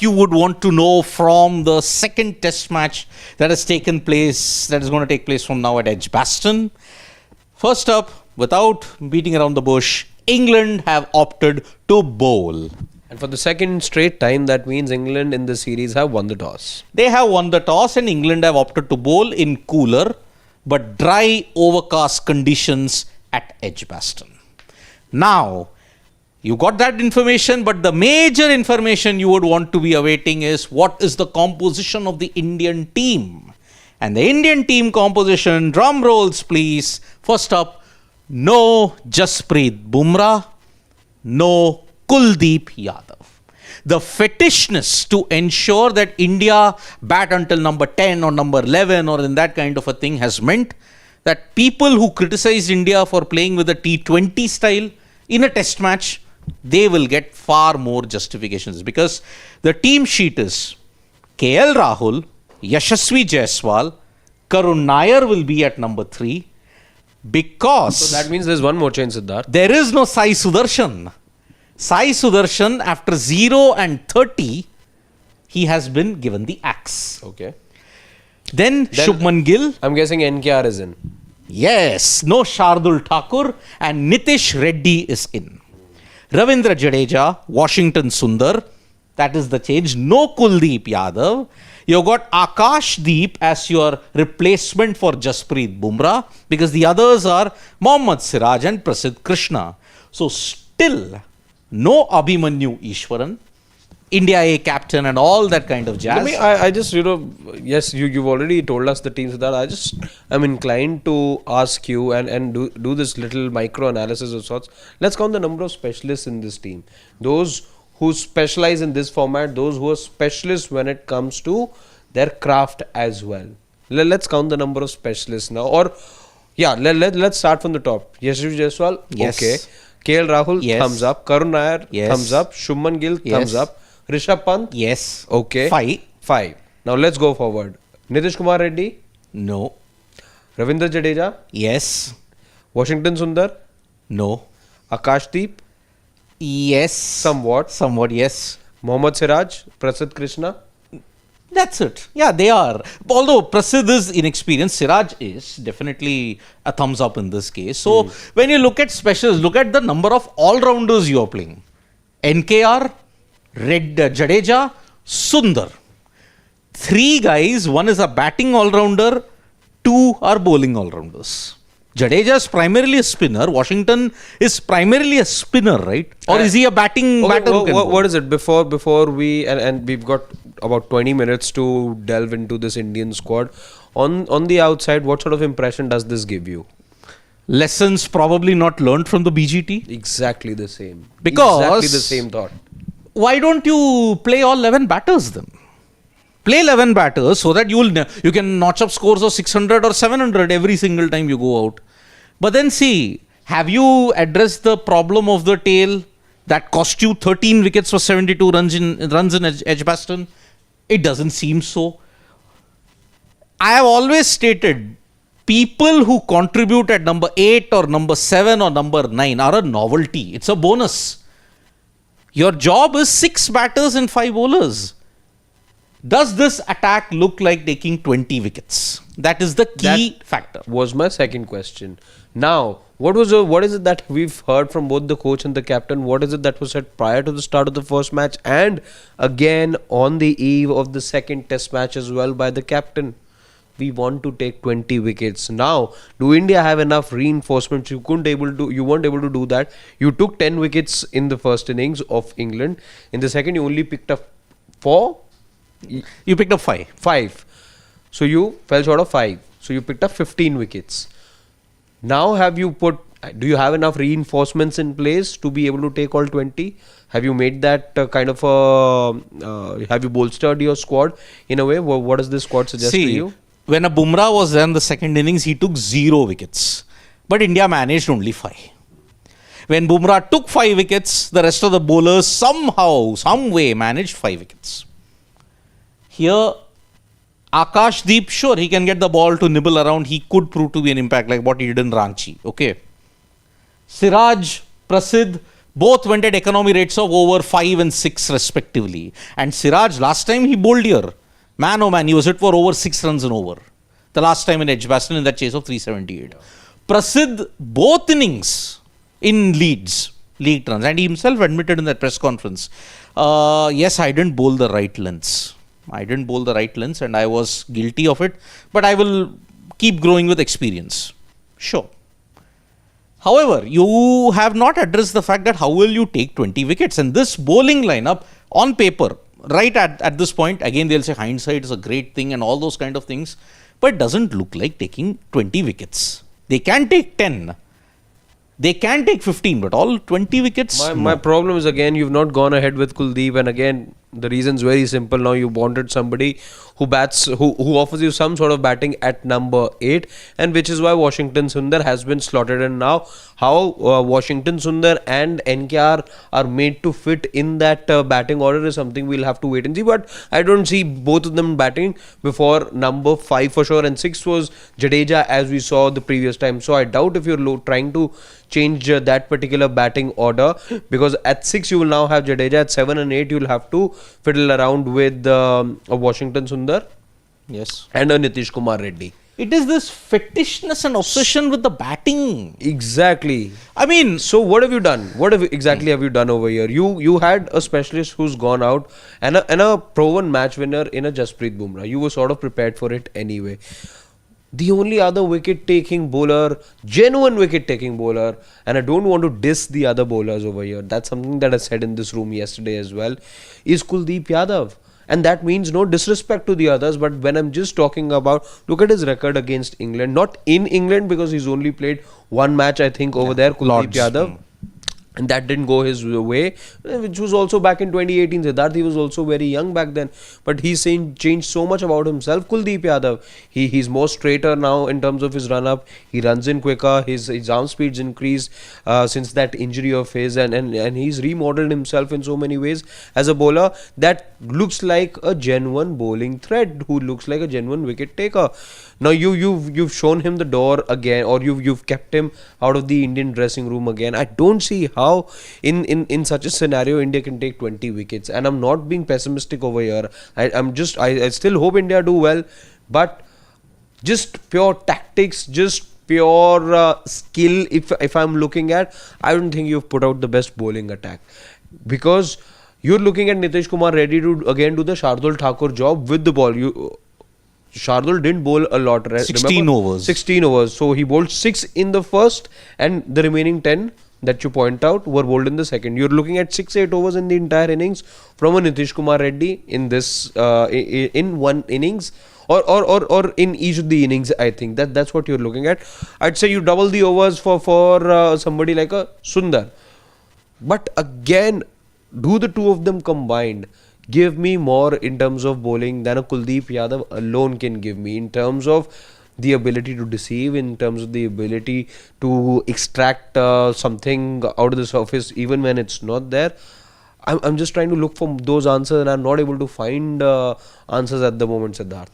you would want to know from the second test match that has taken place, that is going to take place from now at Edgbaston. First up, without beating around the bush, England have opted to bowl. And for the second straight time, that means England in the series have won the toss. They have won the toss and England have opted to bowl in cooler but dry, overcast conditions at Edgbaston. Now, you got that information, but the major information you would want to be awaiting is what is the composition of the Indian team. And the Indian team composition, drum rolls please. First up, no Jasprit Bumrah, no Kuldeep Yadav. The fetishness to ensure that India bat until number 10 or number 11 or in that kind of a thing has meant that people who criticized India for playing with a T20 style in a test match, they will get far more justifications because the team sheet is KL Rahul, Yashasvi Jaiswal, Karun Nair will be at number 3 because... So that means there's one more change, Siddharth. There is no Sai Sudarshan. Sai Sudarshan, after 0 and 30, he has been given the axe. Okay. Then Shubman Gill. I'm guessing NKR is in. Yes. No Shardul Thakur and Nitish Reddy is in. Ravindra Jadeja, Washington Sundar. That is the change. No Kuldeep Yadav. You've got Akash Deep as your replacement for Jasprit Bumrah because the others are Mohammad Siraj and Prasidh Krishna. So still... no Abhimanyu Ishwaran, India A captain and all that kind of jazz. I just, yes, you've already told us the teams that I'm inclined to ask you and do this little micro analysis of sorts. Let's count the number of specialists in this team. Those who specialize in this format, those who are specialists when it comes to their craft as well. Let's count the number of specialists now. Or, yeah, let's start from the top. Yashasvi Jaiswal, yes. Okay. KL Rahul, yes. Thumbs up. Karun Nair, yes. Thumbs up. Shubman Gill, yes. Thumbs up. Rishabh Pant, yes. Okay. 5. Now let's go forward. Nitish Kumar Reddy, no. Ravindra Jadeja, Yes. Washington Sundar, No. Akash Deep, Yes. somewhat. Yes. Mohammad Siraj, Prasidh Krishna. That's it. Yeah, they are. Although Prasidh is inexperienced, Siraj is definitely a thumbs up in this case. So when you look at specials, look at the number of all-rounders you are playing. NKR, Jadeja, Sundar. 3 guys, one is a batting all-rounder, 2 are bowling all-rounders. Jadeja is primarily a spinner. Washington is primarily a spinner, right? Or is he a batting batter? What is it? Before we and we've got about 20 minutes to delve into this Indian squad. On the outside, what sort of impression does this give you? Lessons probably not learned from the BGT. Exactly the same. Because exactly the same thought. Why don't you play all 11 batters then? Play 11 batters so that you can notch up scores of 600 or 700 every single time you go out. But then see, have you addressed the problem of the tail that cost you 13 wickets for 72 runs in Edgbaston? It doesn't seem so. I have always stated, people who contribute at number 8 or number 7 or number 9 are a novelty. It's a bonus. Your job is 6 batters and 5 bowlers. Does this attack look like taking 20 wickets? That is the key factor. Was my second question. Now, what is it that we've heard from both the coach and the captain? What is it that was said prior to the start of the first match and again on the eve of the second test match as well by the captain? We want to take 20 wickets. Now, do India have enough reinforcements? You weren't able to do that. You took 10 wickets in the first innings of England. In the second, you only picked up 4. You picked up 5. 5. So you fell short of 5. So you picked up 15 wickets. Now do you have enough reinforcements in place to be able to take all 20? Have you made that have you bolstered your squad in a way? What does this squad suggest to you? When a Bumrah was there in the second innings, he took 0 wickets. But India managed only 5. When Bumrah took 5 wickets, the rest of the bowlers somehow, some way managed 5 wickets. Here, Akash Deep, sure, he can get the ball to nibble around. He could prove to be an impact like what he did in Ranchi. Okay. Siraj, Prasidh, Both went at economy rates of over 5 and 6 respectively. And Siraj, last time he bowled here. Man oh man, he was hit for over 6 runs and over. The last time in Edgbaston in that chase of 378. Prasidh, both innings in leads, league runs. And he himself admitted in that press conference, yes, I didn't bowl the right lengths. And I was guilty of it. But I will keep growing with experience. Sure. However, you have not addressed the fact that how will you take 20 wickets? And this bowling lineup on paper, right at this point, again they'll say hindsight is a great thing and all those kind of things, but it doesn't look like taking 20 wickets. They can take 10. They can take 15, but all 20 wickets? My problem is, again, you've not gone ahead with Kuldeep, and again, the reason's very simple. Now you wanted somebody who bats, who offers you some sort of batting at number 8, and which is why Washington Sundar has been slotted in. Now how Washington Sundar and NKR are made to fit in that batting order is something we'll have to wait and see, but I don't see both of them batting before number 5 for sure, and 6 was Jadeja as we saw the previous time. So I doubt if you're trying to change that particular batting order, because at 6 you will now have Jadeja, at 7 and 8 you'll have to fiddle around with a Washington Sundar, yes, and a Nitish Kumar Reddy. It is this fetishness and obsession with the batting. Exactly. I mean, so what have you done? What exactly have you done over here? You had a specialist who's gone out, and a proven match winner in a Jasprit Bumrah. You were sort of prepared for it anyway. The only other wicket-taking bowler, genuine wicket-taking bowler, and I don't want to diss the other bowlers over here, that's something that I said in this room yesterday as well, is Kuldeep Yadav. And that means no disrespect to the others, but when I'm just talking about, look at his record against England, not in England because he's only played one match I think over there, Kuldeep Yadav. And that didn't go his way, which was also back in 2018. Siddharth, he was also very young back then. But he's changed so much about himself. Kuldeep Yadav, he's more straighter now in terms of his run-up. He runs in quicker. His arm speed's increased since that injury of his. And he's remodeled himself in so many ways as a bowler that looks like a genuine bowling threat, who looks like a genuine wicket taker. Now you've shown him the door again, or you've kept him out of the Indian dressing room again. I don't see how in such a scenario India can take 20 wickets, and I'm not being pessimistic over here. I still hope India do well, but just pure tactics, just pure skill. If I'm looking at, I don't think you've put out the best bowling attack, because you're looking at Nitish Kumar Reddy to again do the Shardul Thakur job with the ball. Shardul didn't bowl a lot, right? 16 overs. 16 overs. So he bowled 6 in the first, and the remaining 10 that you point out were bowled in the second. You're looking at 6-8 overs in the entire innings from a Nitish Kumar Reddy in this in one innings, or in each of the innings. I think that's what you're looking at. I'd say you double the overs for somebody like a Sundar. But again, do the two of them combined give me more in terms of bowling than a Kuldeep Yadav alone can give me, in terms of the ability to deceive, in terms of the ability to extract something out of the surface even when it's not there. I'm just trying to look for those answers, and I'm not able to find answers at the moment, Siddharth.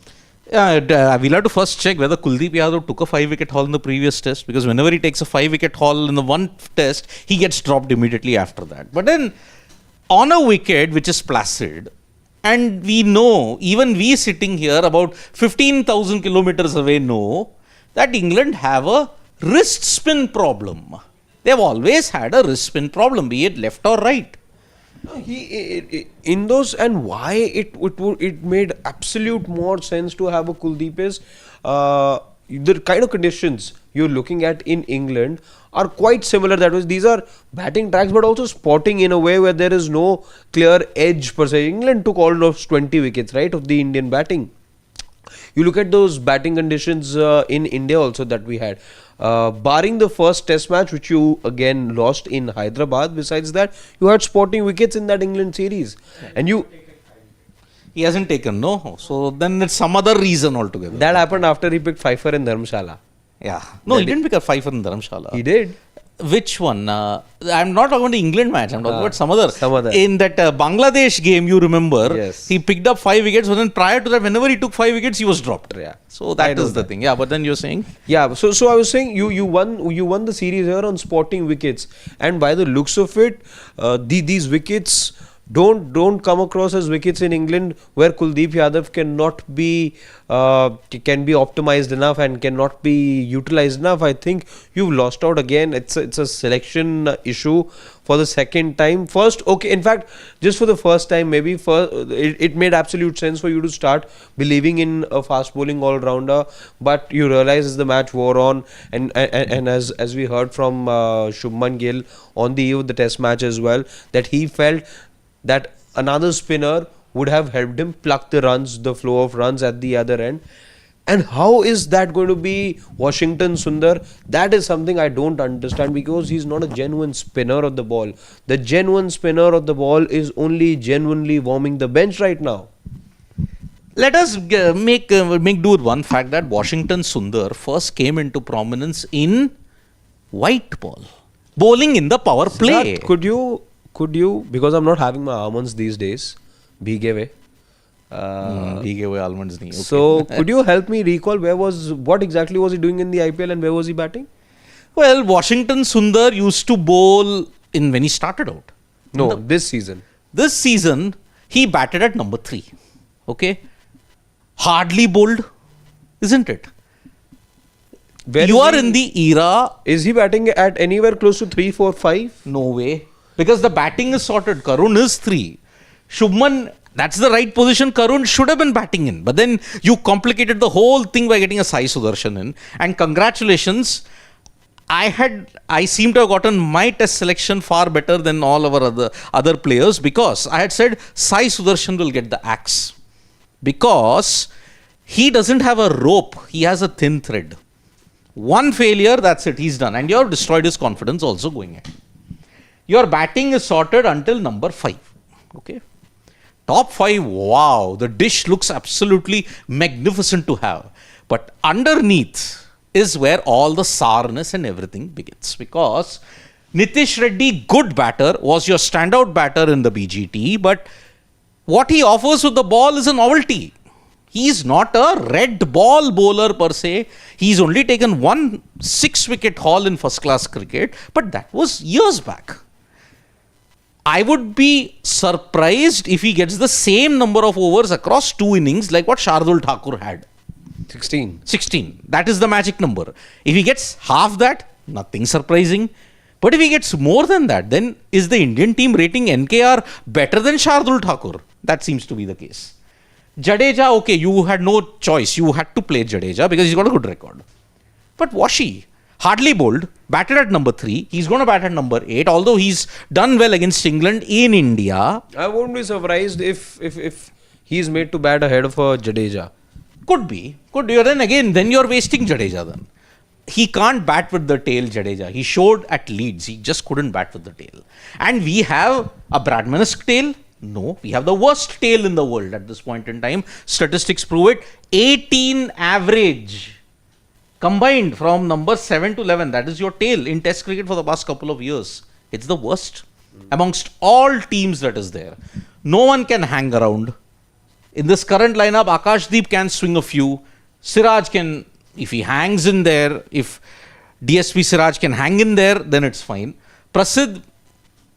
We'll have to first check whether Kuldeep Yadav took a 5-wicket haul in the previous test, because whenever he takes a 5-wicket haul in the one test, he gets dropped immediately after that. But then on a wicket which is placid, and we know, even we sitting here about 15,000 kilometers away know that England have a wrist spin problem. They've always had a wrist spin problem, be it left or right. In those, and why it made absolute more sense to have a Kuldeep is the kind of conditions you're looking at in England are quite similar. That was, these are batting tracks but also spotting in a way where there is no clear edge per se. England took almost 20 wickets, right, of the Indian batting. You look at those batting conditions in India also that we had, barring the first test match which you again lost in Hyderabad. Besides that, you had spotting wickets in that England series, and he hasn't taken, no. So then it's some other reason altogether. That happened after he picked Pfeiffer in Dharamshala. Yeah. No, he didn't pick a Pfeiffer in Dharamshala. He did. Which one? I'm not talking about the England match. I'm talking about some other. Some other. In that Bangladesh game, you remember, Yes. he picked up 5 wickets, but then prior to that, whenever he took 5 wickets, he was dropped. Yeah. So I that know is the that. thing. Yeah, but then you're saying? Yeah, so I was saying you won the series here on sporting wickets, and by the looks of it, these wickets don't come across as wickets in England where Kuldeep Yadav cannot be can be optimized enough and cannot be utilized enough. I think you've lost out again. It's a selection issue for the second time. First, okay, in fact, just for the first time, maybe it made absolute sense for you to start believing in a fast bowling all rounder, but you realize as the match wore on, and as we heard from Shubman Gill on the eve of the Test match as well, that he felt that another spinner would have helped him pluck the runs, the flow of runs at the other end. And how is that going to be Washington Sundar? That is something I don't understand, because he's not a genuine spinner of the ball. The genuine spinner of the ball is only genuinely warming the bench right now. Let us make do with one fact that Washington Sundar first came into prominence in white ball, bowling in the power play. That, could you, because I'm not having my almonds these days, bhige away. Bhige away almonds nahi, okay. So could you help me recall what exactly was he doing in the IPL and where was he batting? Well, Washington Sundar used to bowl when he started out. No, this season. This season, he batted at number 3. Okay? Hardly bowled, isn't it? You are in the era. Is he batting at anywhere close to 3, 4, 5? No way. Because the batting is sorted. Karun is 3. Shubman, that's the right position. Karun should have been batting in. But then you complicated the whole thing by getting a Sai Sudarshan in. And congratulations. I seem to have gotten my test selection far better than all our other players, because I had said Sai Sudarshan will get the axe. Because he doesn't have a rope. He has a thin thread. One failure, that's it. He's done. And you have destroyed his confidence also going ahead. Your batting is sorted until number 5. Okay. Top 5, wow. The dish looks absolutely magnificent to have. But underneath is where all the sourness and everything begins. Because Nitish Reddy, good batter, was your standout batter in the BGT. But what he offers with the ball is a novelty. He's not a red ball bowler per se. He's only taken 1 6-wicket haul in first class cricket. But that was years back. I would be surprised if he gets the same number of overs across 2 innings like what Shardul Thakur had. 16. That is the magic number. If he gets half that, nothing surprising. But if he gets more than that, then is the Indian team rating NKR better than Shardul Thakur? That seems to be the case. Jadeja, okay, you had no choice. You had to play Jadeja because he's got a good record. But Washi, hardly bowled, batted at number 3. He's going to bat at number 8, although he's done well against England in India. I won't be surprised if he's made to bat ahead of Jadeja. Could be. Then you're wasting Jadeja then. He can't bat with the tail, Jadeja. He showed at Leeds. He just couldn't bat with the tail. And we have a Bradmanesque tail. No, we have the worst tail in the world at this point in time. Statistics prove it. 18 average. Combined from number 7 to 11, that is your tail in Test cricket for the past couple of years. It's the worst amongst all teams that is there. No one can hang around. In this current lineup, Akash Deep can swing a few. Siraj can, if he hangs in there, if DSP Siraj can hang in there, then it's fine. Prasidh,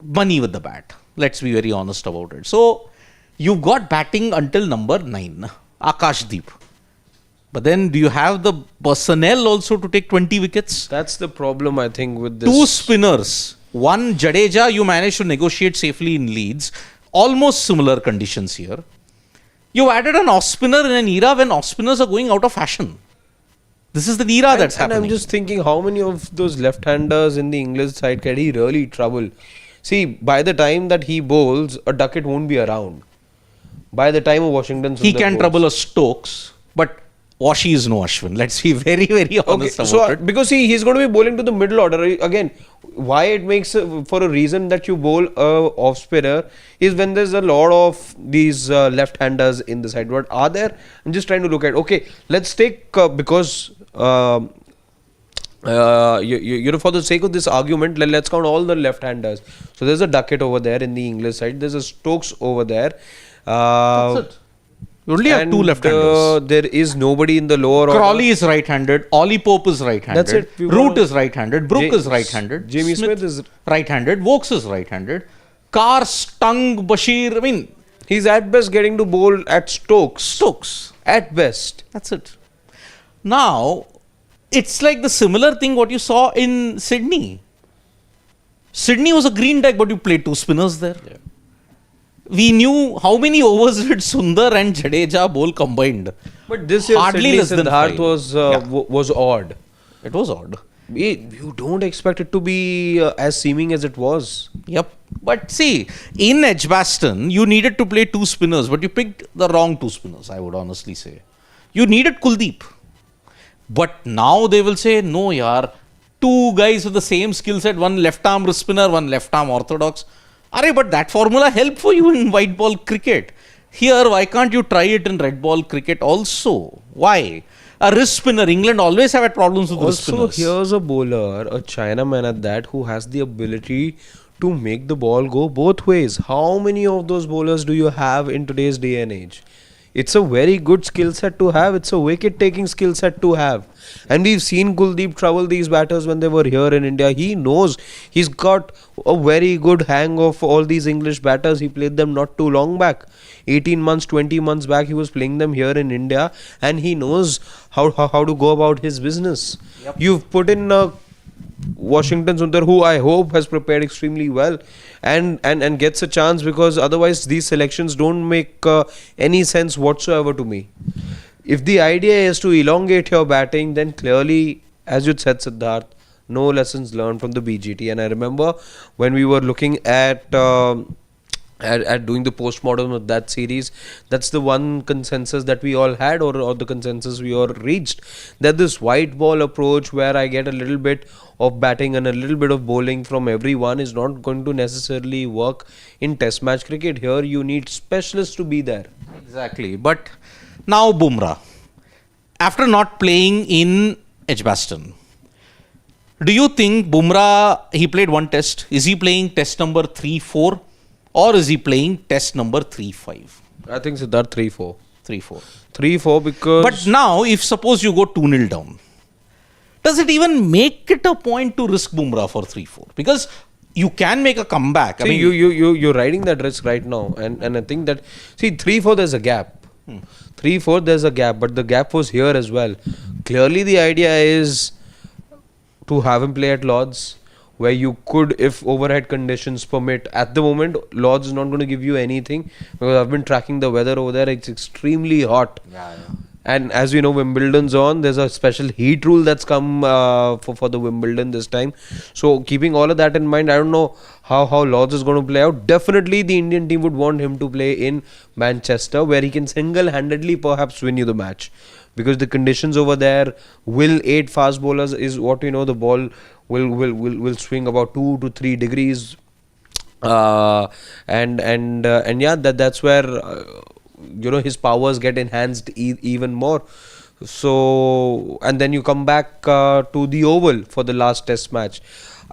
money with the bat. Let's be very honest about it. So, you've got batting until number 9, Akash Deep. But then, do you have the personnel also to take 20 wickets? That's the problem, I think, with this. 2 spinners. 1 Jadeja, you managed to negotiate safely in Leeds. Almost similar conditions here. You added an off spinner in an era when off spinners are going out of fashion. This is the era that's happening. And I'm just thinking, how many of those left-handers in the English side can he really trouble? See, by the time that he bowls, a Duckett won't be around. By the time of Washington Sundar he can bowls. trouble a Stokes, but Washi is no Ashwin. Let's be very, very honest about it. Because see, he's going to be bowling to the middle order. Again, why it makes for a reason that you bowl off spinner is when there's a lot of these left-handers in the side. What are there? I'm just trying to look at. Okay, let's take because you know, for the sake of this argument, let's count all the left-handers. So there's a Duckett over there in the English side. There's a Stokes over there. That's it. You only have two left-handers. There is nobody in the lower Crawley is right-handed. Ollie Pope is right-handed. That's it. Root is right-handed. Brook is right-handed. Jamie Smith is right-handed. Vokes is right-handed. Carr, Stung, Bashir. I mean, he's at best getting to bowl at Stokes. At best. That's it. Now, it's like the similar thing what you saw in Sydney. Sydney was a green deck, but you played two spinners there. Yeah. We knew how many overs did Sundar and Jadeja bowl combined. But this year, Hardly less than Siddharth five. was odd. It was odd. You don't expect it to be as seeming as it was. Yep. But see, in Edgbaston, you needed to play two spinners, but you picked the wrong two spinners, I would honestly say. You needed Kuldeep. But now they will say, no, yaar, two guys with the same skill set, one left arm wrist spinner, one left arm orthodox. But that formula helped for you in white ball cricket. Here, why can't you try it in red ball cricket also? Why? A wrist spinner, England always have had problems with wrist spinners. Also, here's a bowler, a Chinaman at that, who has the ability to make the ball go both ways. How many of those bowlers do you have in today's day and age? It's a very good skill set to have. It's a wicket-taking skill set to have. And we've seen Kuldeep trouble these batters when they were here in India. He knows. He's got a very good hang of all these English batters. He played them not too long back. 18 months, 20 months back, he was playing them here in India. And he knows how to go about his business. Yep. You've put in Washington Sundar, who I hope has prepared extremely well and gets a chance, because otherwise these selections don't make any sense whatsoever to me. If the idea is to elongate your batting, then clearly, as you said, Siddharth, no lessons learned from the BGT. And I remember when we were looking at doing the postmortem of that series, that's the one consensus that we all had, or the consensus we all reached, that this white ball approach where I get a little bit of batting and a little bit of bowling from everyone is not going to necessarily work in test match cricket. Here you need specialists to be there. Exactly. But now Bumrah, after not playing in Edgbaston, do you think Bumrah, he played one test, is he playing test number 3-4? Or is he playing test number 3-5? I think Siddharth 3-4. 3-4. 3-4 because... But now, if suppose you go 2-0 down, does it even make it a point to risk Bumrah for 3-4? Because you can make a comeback. See, you're riding that risk right now. And I think that... See, 3-4 there's a gap. 3-4 there's a gap. But the gap was here as well. Clearly the idea is to have him play at Lord's, where you could, if overhead conditions permit. At the moment, Lord's is not going to give you anything, because I've been tracking the weather over there. It's extremely hot. Yeah. And as we know, Wimbledon's on. There's a special heat rule that's come for the Wimbledon this time. So keeping all of that in mind, I don't know how Lord's is going to play out. Definitely the Indian team would want him to play in Manchester, where he can single-handedly perhaps win you the match. Because the conditions over there will aid fast bowlers, is what we know. The ball will swing about 2 to 3 degrees, and yeah, that's where his powers get enhanced even more. So, and then you come back to the Oval for the last test match.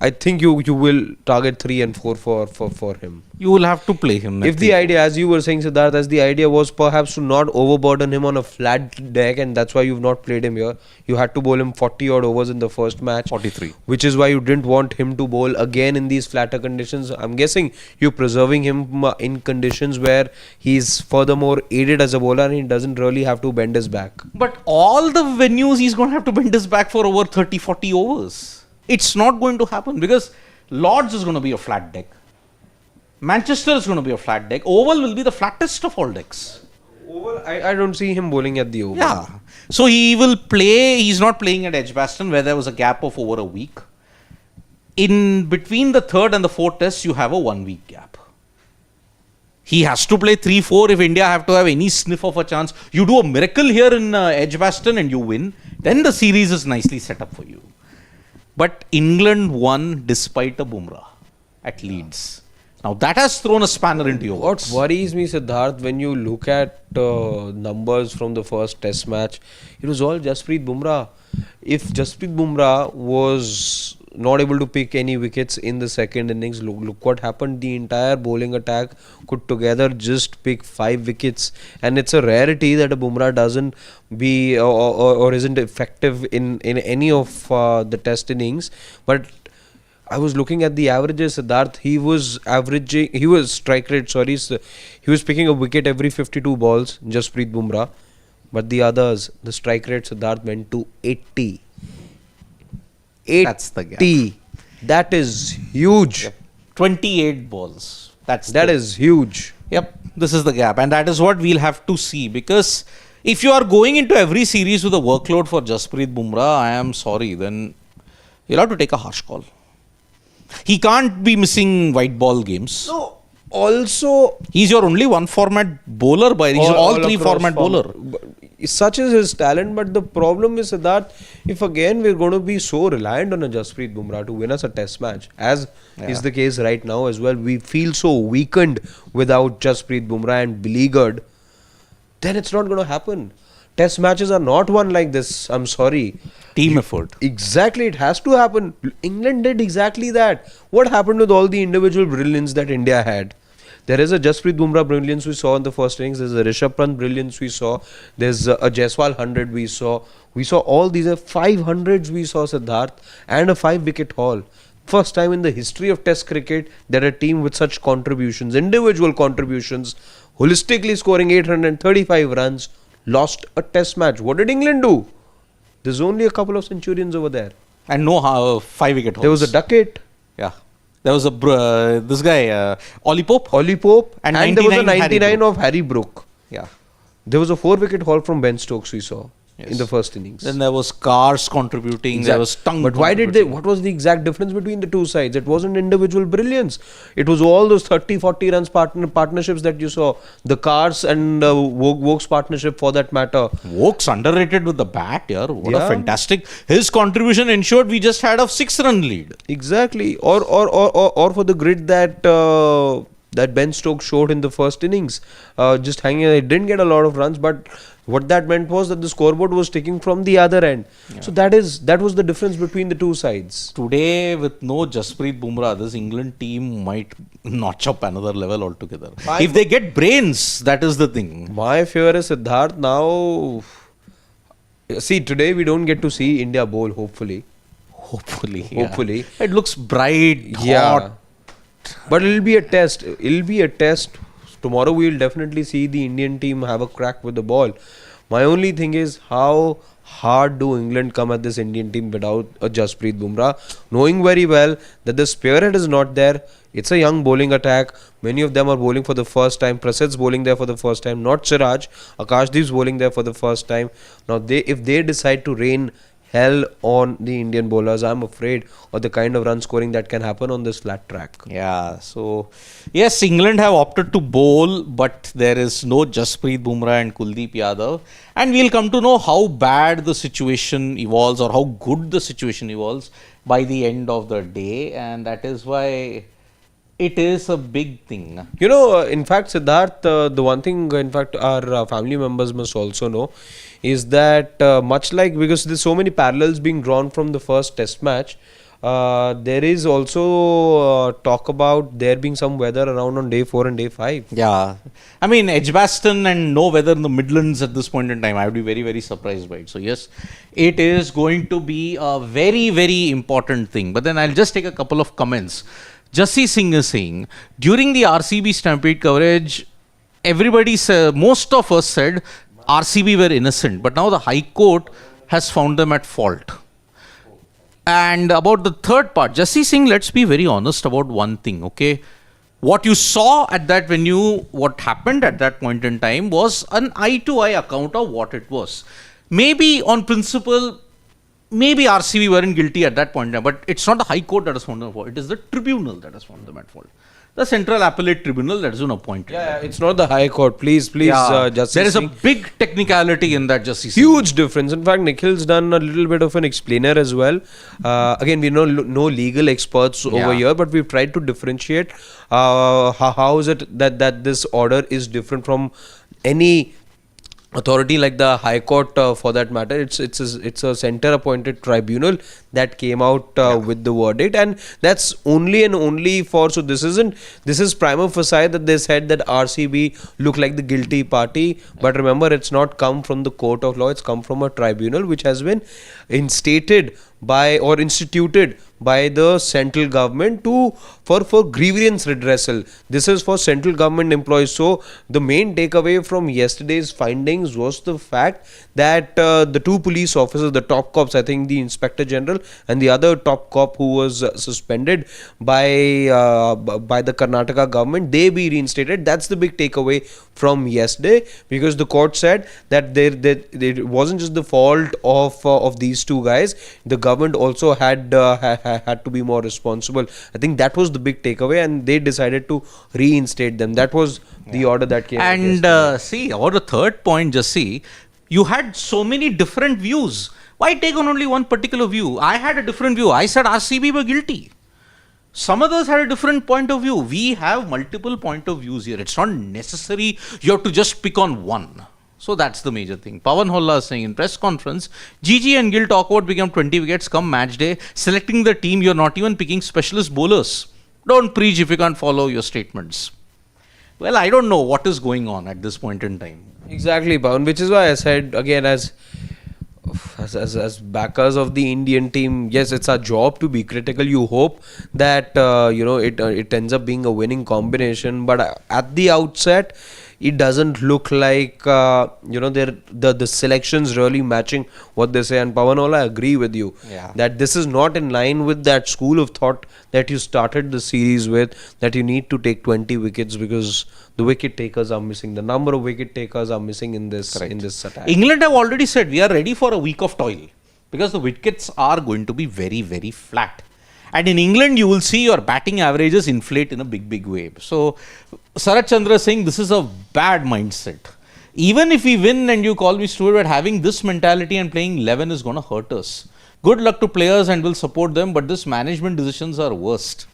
I think you will target 3 and 4 for him. You will have to play him. If the idea, as you were saying, Siddharth, as the idea was perhaps to not overburden him on a flat deck, and that's why you've not played him here. You had to bowl him 40 odd overs in the first match. 43. Which is why you didn't want him to bowl again in these flatter conditions. I'm guessing you're preserving him in conditions where he's furthermore aided as a bowler and he doesn't really have to bend his back. But all the venues he's going to have to bend his back for over 30-40 overs. It's not going to happen, because Lord's is going to be a flat deck. Manchester is going to be a flat deck. Oval will be the flattest of all decks. Oval, I don't see him bowling at the Oval. Yeah. So he will play, he's not playing at Edgbaston, where there was a gap of over a week. In between the third and the fourth test, you have a 1 week gap. He has to play 3-4 if India have to have any sniff of a chance. You do a miracle here in Edgbaston and you win, then the series is nicely set up for you. But England won despite a Bumrah at Leeds. Now that has thrown a spanner into your works. What worries me, Siddharth, when you look at numbers from the first test match, it was all Jasprit Bumrah. if Jasprit Bumrah was not able to pick any wickets in the second innings, look what happened. The entire bowling attack could together just pick 5 wickets, and it's a rarity that a Bumrah doesn't be or isn't effective in any of the test innings. But I was looking at the averages, Siddharth. He was strike rate, sorry. He was picking a wicket every 52 balls, Jasprit Bumrah. But the others, the strike rate, Siddharth, went to 80. 80. That's the gap. That is huge. Yep. 28 balls. That is huge. Yep, this is the gap, and that is what we'll have to see, because if you are going into every series with a workload for Jasprit Bumrah, I am sorry, then you'll have to take a harsh call. He can't be missing white ball games. No, also He's your only one format bowler, he's all 3 format bowler. Such is his talent, but the problem is that if again we're going to be so reliant on a Jasprit Bumrah to win us a test match, as is the case right now as well, we feel so weakened without Jasprit Bumrah and beleaguered, then it's not going to happen. Test matches are not won like this. I'm sorry. Team effort. Exactly, it has to happen. England did exactly that. What happened with all the individual brilliance that India had? There is a Jasprit Bumrah brilliance we saw in the first innings. There's a Rishabh Pant brilliance we saw. There's a Jaiswal 100 we saw. We saw all these 500s we saw, Siddharth, and a 5-wicket haul. First time in the history of Test cricket that a team with such contributions, individual contributions, holistically scoring 835 runs, lost a Test match. What did England do? There's only a couple of centurions over there. And no 5-wicket hauls. There was a Duckett. Yeah. There was this guy, Ollie Pope. And there was a 99 of Harry Brook. Yeah. There was a 4-wicket haul from Ben Stokes we saw in the first innings. Then there was Cars contributing. There was Tung. But why did they? What was the exact difference between the two sides? It wasn't individual brilliance. It was all those 30-40 runs partnerships that you saw. The Cars and Vokes partnership, for that matter. Vokes underrated with the bat. What a fantastic. His contribution ensured we just had a 6-run lead. Exactly. Or for the grid that that Ben Stokes showed in the first innings, just hanging. It didn't get a lot of runs, but what that meant was that the scoreboard was ticking from the other end. Yeah. So that was the difference between the two sides. Today, with no Jasprit Bumrah, this England team might notch up another level altogether. If they get brains, that is the thing. My fear is, Siddharth, now... See, today we don't get to see India bowl, hopefully. Hopefully. It looks bright, hot. But it'll be a test. Tomorrow we will definitely see the Indian team have a crack with the ball. My only thing is, how hard do England come at this Indian team without a Jasprit Bumrah, knowing very well that the spearhead is not there. It's a young bowling attack. Many of them are bowling for the first time. Prasad's bowling there for the first time, not Siraj. Akash Deep's bowling there for the first time. Now, if they decide to rain hell on the Indian bowlers, I'm afraid of the kind of run scoring that can happen on this flat track. Yeah, so yes, England have opted to bowl, but there is no Jasprit Bumrah and Kuldeep Yadav, and we'll come to know how bad the situation evolves or how good the situation evolves by the end of the day, and that is why it is a big thing. In fact, Siddharth, the one thing, in fact, our family members must also know is that much like, because there's so many parallels being drawn from the first test match, there is also talk about there being some weather around on day 4 and day 5. Yeah. I mean, Edgbaston and no weather in the Midlands at this point in time. I would be very, very surprised by it. So, yes, it is going to be a very, very important thing. But then I'll just take a couple of comments. Jassi Singh is saying, during the RCB Stampede coverage, most of us said RCB were innocent, but now the High Court has found them at fault. And about the third part, Jassi Singh, let's be very honest about one thing, okay? What you saw at that venue, what happened at that point in time was an eye-to-eye account of what it was. Maybe on principle, maybe RCB weren't guilty at that point in time, but it's not the High Court that has found them at fault. It is the tribunal that has found them at fault. The Central Appellate Tribunal that has been appointed. Yeah, it's not the High Court. Please, Justice. There is a big technicality in that, Justice. Huge difference. In fact, Nikhil's done a little bit of an explainer as well. Again, we're no legal experts over here, but we've tried to differentiate how is it that this order is different from any authority like the High Court, for that matter. It's a center appointed tribunal that came out with the verdict, and that's only and only for, so this is prima facie that they said that RCB look like the guilty party, but remember, it's not come from the court of law, it's come from a tribunal which has been instituted by the central government for grievance redressal. This is for central government employees. So the main takeaway from yesterday's findings was the fact that the two police officers, the top cops, I think the Inspector General and the other top cop who was suspended by the Karnataka government, they be reinstated. That's the big takeaway from yesterday, because the court said that it wasn't just the fault of these two guys. The government also had to be more responsible. I think that was the big takeaway, and they decided to reinstate them. That was the order that came. And see, about the third point, just see, you had so many different views. Why take on only one particular view? I had a different view. I said RCB were guilty. Some others had a different point of view. We have multiple point of views here. It's not necessary you have to just pick on one. So that's the major thing. Pawan Holla is saying in press conference, GG and Gill talk about become 20 wickets come match day. Selecting the team, you're not even picking specialist bowlers. Don't preach if you can't follow your statements. Well, I don't know what is going on at this point in time. Exactly, Pawan, which is why I said again, as backers of the Indian team, yes, it's our job to be critical. You hope that it ends up being a winning combination, but at the outset, it doesn't look like the selections really matching what they say. And Pawan Holla, I agree with you that this is not in line with that school of thought that you started the series with, that you need to take 20 wickets because the wicket takers are missing. The number of wicket takers are missing in this attack. England have already said we are ready for a week of toil because the wickets are going to be very, very flat. And in England, you will see your batting averages inflate in a big way. So, Sarat Chandra is saying this is a bad mindset. Even if we win and you call me stupid, but having this mentality and playing 11 is going to hurt us. Good luck to players and we'll support them, but this management decisions are worst.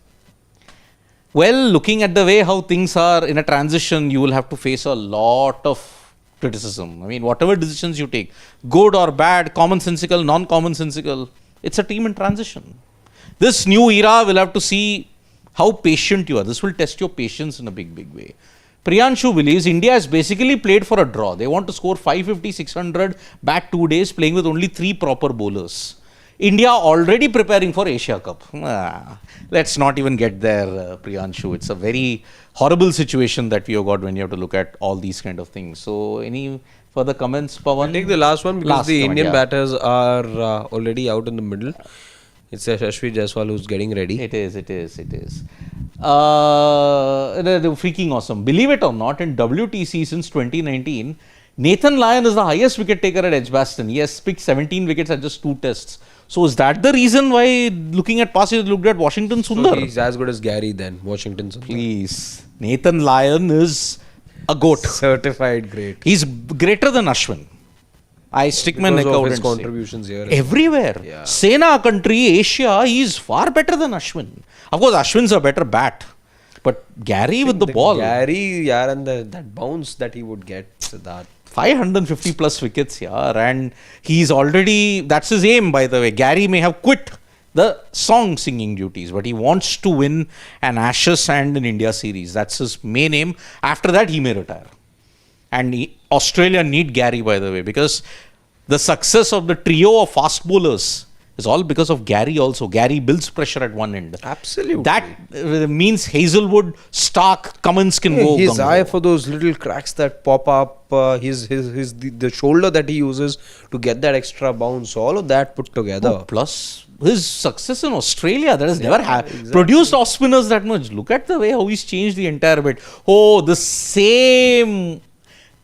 Well, looking at the way how things are in a transition, you will have to face a lot of criticism. I mean, whatever decisions you take, good or bad, commonsensical, non-commonsensical, it's a team in transition. This new era will have to see how patient you are. This will test your patience in a big way. Priyanshu believes India has basically played for a draw. They want to score 550, 600, bat 2 days, playing with only 3 proper bowlers. India already preparing for Asia Cup. Let's not even get there, Priyanshu. It's a very horrible situation that we have got when you have to look at all these kind of things. So, any further comments, Pawan? I'll take the last one because the Indian batters are already out in the middle. It's Yashasvi Jaiswal who's getting ready. It is. They're freaking awesome. Believe it or not, in WTC since 2019, Nathan Lyon is the highest wicket taker at Edgbaston. He has picked 17 wickets at just 2 tests. So is that the reason why looking at past, he looked at Washington Sundar? So he's as good as Gary then, Washington Sundar. Please. Nathan Lyon is a goat. Certified great. He's greater than Ashwin. I stick my neck out and contributions here. Everywhere. Yeah. Sena country, Asia, he's far better than Ashwin. Of course, Ashwin's a better bat. But Gary with the ball. Gary, and that bounce that he would get, Siddharth. 550 plus wickets here. And he's already, that's his aim, by the way. Gary may have quit the song singing duties, but he wants to win an Ashes and an India series. That's his main aim. After that, he may retire. And Australia need Gary, by the way, because the success of the trio of fast bowlers is all because of Gary also. Gary builds pressure at one end. Absolutely. That means Hazelwood, Stark, Cummins can go. His eye for those little cracks that pop up, the shoulder that he uses to get that extra bounce, all of that put together. Oh, plus his success in Australia that has never produced off spinners that much. Look at the way how he's changed the entire bit. Oh, the same.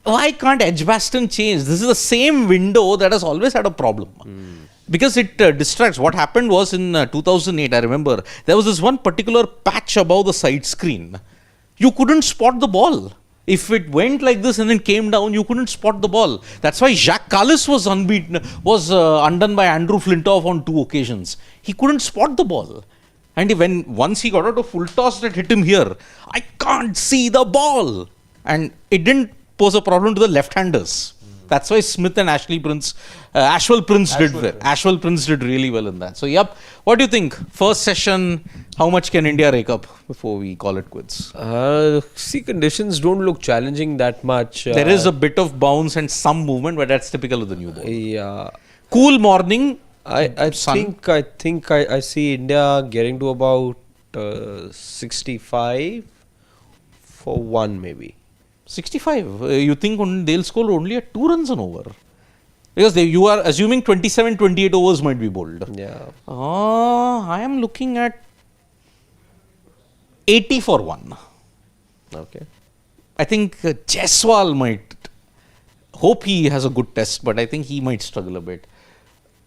Why can't Edgbaston change? This is the same window that has always had a problem. Because it distracts. What happened was in 2008, I remember, there was this one particular patch above the side screen. You couldn't spot the ball. If it went like this and then came down, you couldn't spot the ball. That's why Jacques Kallis was undone by Andrew Flintoff on 2 occasions. He couldn't spot the ball. And once he got out a full toss that hit him here, I can't see the ball. And it didn't pose a problem to the left-handers. That's why Smith and Ashwell Prince did well. Ashwell Prince did really well in that. So, yep. What do you think? First session, how much can India rake up before we call it quits? See, conditions don't look challenging that much. There is a bit of bounce and some movement, but that's typical of the new ball. Yeah. Cool morning. I think I see India getting to about 65 for 1 maybe. 65. You think they'll score only at 2 runs and over? Because you are assuming 27, 28 overs might be bowled. Yeah. I am looking at 80 for 1. Okay. I think Jaiswal might. Hope he has a good test, but I think he might struggle a bit.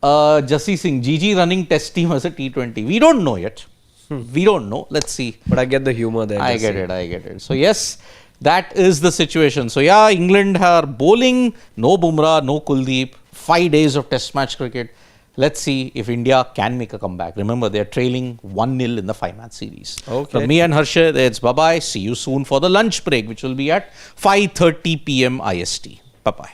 Jassi Singh, GG running test team as a T20. We don't know yet. We don't know. Let's see. But I get the humor there. I get it. So, yes, that is the situation. So, yeah, England are bowling. No Bumrah, no Kuldeep. 5 days of test match cricket. Let's see if India can make a comeback. Remember, they are trailing 1-0 in the 5-match series. Okay. From me and Harshad, it's bye-bye. See you soon for the lunch break, which will be at 5:30 p.m. IST. Bye-bye.